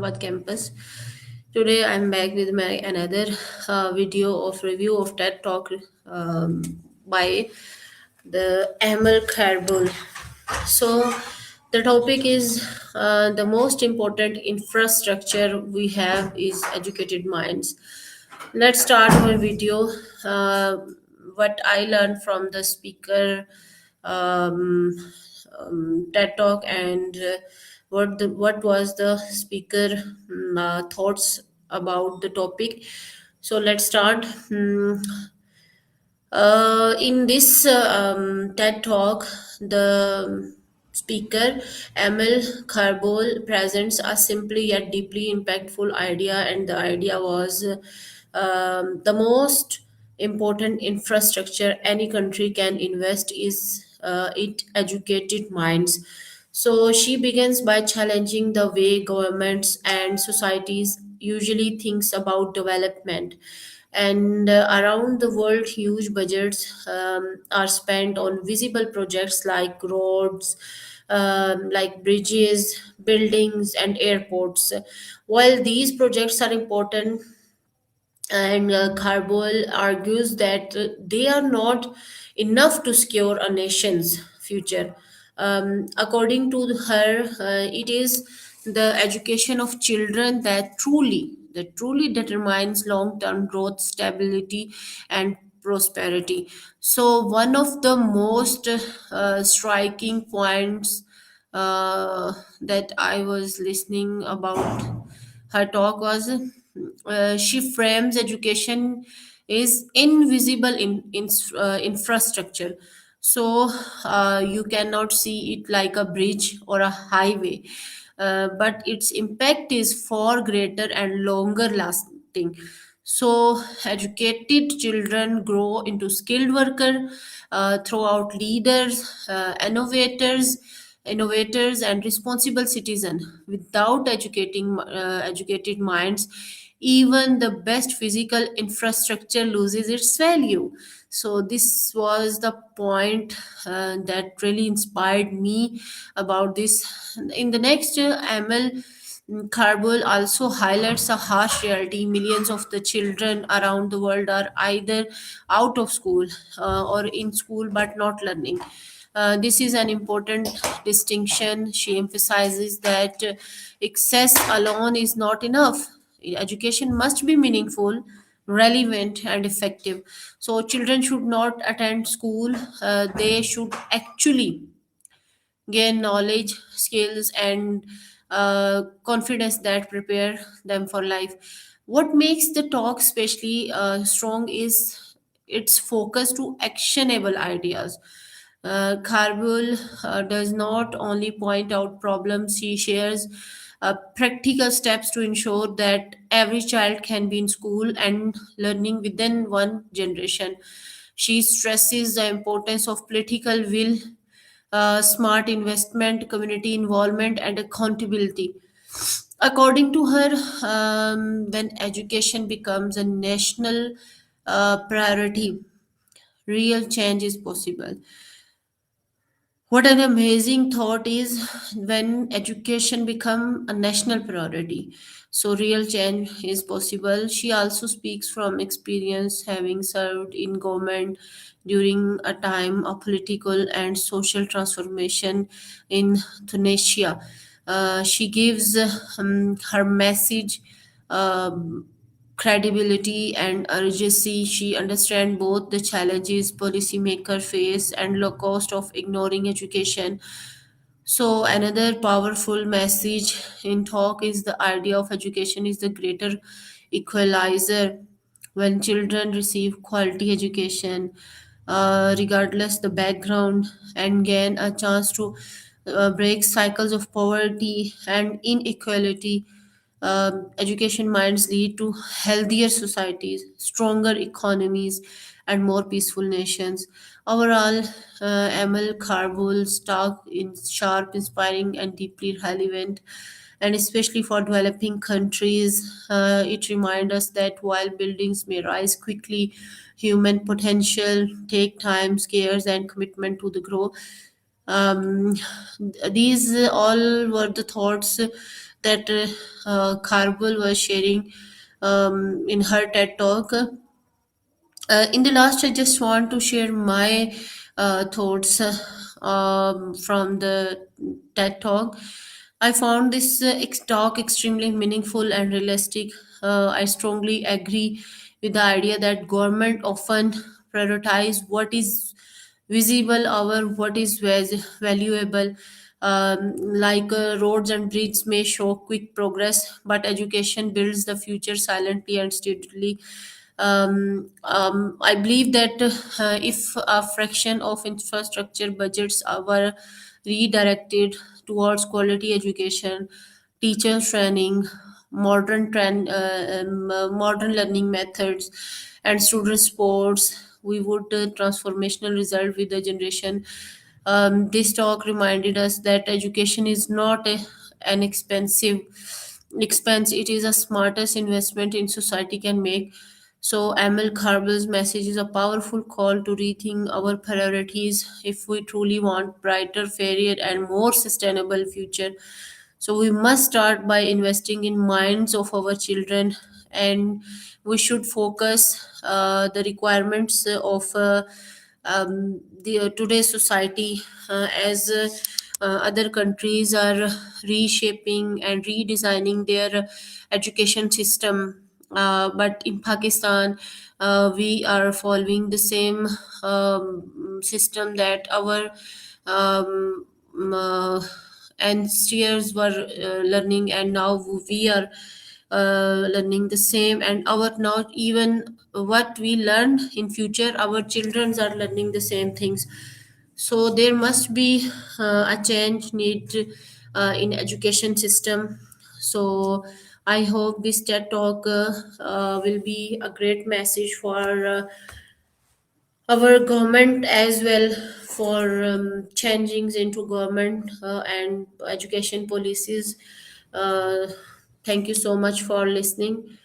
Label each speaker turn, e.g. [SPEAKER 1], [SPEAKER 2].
[SPEAKER 1] Islamabad campus. Today I'm back with my another video of review of TED Talk by the Amal Kharbul. So the topic is the most important infrastructure we have is educated minds. Let's start our video. Uh, what I learned from the speaker um, TED Talk and what was the speaker thoughts about the topic. So let's start. In this TED Talk, the speaker Emil Carbol presents a simply yet deeply impactful idea, and the idea was the most important infrastructure any country can invest is it educated minds. So she begins by challenging the way governments and societies usually thinks about development, and around the world huge budgets are spent on visible projects like roads, like bridges, buildings and airports. While these projects are important, and Kharbol argues that they are not enough to secure a nation's future. According to her, it is the education of children that truly determines long-term growth, stability, and prosperity. So, one of the most striking points that I was listening about her talk was she frames education is invisible infrastructure. So you cannot see it like a bridge or a highway, but its impact is far greater and longer lasting. So educated children grow into skilled worker, throughout leaders, innovators and responsible citizen. Without educated minds, even the best physical infrastructure loses its value. So this was the point that really inspired me about this. In the next ML, Karbul also highlights a harsh reality. Millions of the children around the world are either out of school or in school but not learning. This is an important distinction. She emphasizes that excess alone is not enough. Education must be meaningful, relevant, and effective. So, children should not attend school, they should actually gain knowledge, skills, and confidence that prepare them for life. What makes the talk especially strong is its focus to actionable ideas. Karbul does not only point out problems, he shares practical steps to ensure that every child can be in school and learning within one generation. She stresses the importance of political will, smart investment, community involvement, and accountability. According to her, when education becomes a national priority, real change is possible. What an amazing thought is when education become a national priority. So real change is possible. She also speaks from experience, having served in government during a time of political and social transformation in Tunisia. She gives her message credibility and urgency. She understands both the challenges policymakers face and low cost of ignoring education. So another powerful message in talk is the idea of education is the greater equalizer. When children receive quality education, regardless the background, and gain a chance to break cycles of poverty and inequality, education minds lead to healthier societies, stronger economies, and more peaceful nations. Overall, Emil Carbul's talk is sharp, inspiring, and deeply relevant, and especially for developing countries. It reminds us that while buildings may rise quickly, human potential take time, scares, and commitment to the grow. um, these all were the thoughts that Karbul was sharing in her TED talk. In the last, I just want to share my thoughts from the TED talk. I found this talk extremely meaningful and realistic. I strongly agree with the idea that government often prioritize what is visible over what is valuable. Like roads and bridges may show quick progress, but education builds the future silently and steadily. I believe that if a fraction of infrastructure budgets were redirected towards quality education, teacher training, modern learning methods, and student sports, we would transformational result with the generation. This talk reminded us that education is not an expensive expense; it is the smartest investment in society can make. So, Emil Carvel's message is a powerful call to rethink our priorities if we truly want brighter, fairer, and more sustainable future. So, we must start by investing in minds of our children, and we should focus the requirements of the today's society as other countries are reshaping and redesigning their education system. But in Pakistan, we are following the same system that our um, uh, ancestors were learning, and now we are learning the same. And our now even what we learn in future, our children are learning the same things. So there must be a change need in education system. So I hope this TED talk will be a great message for our government as well, for changing into government and education policies. uh, Thank you so much for listening.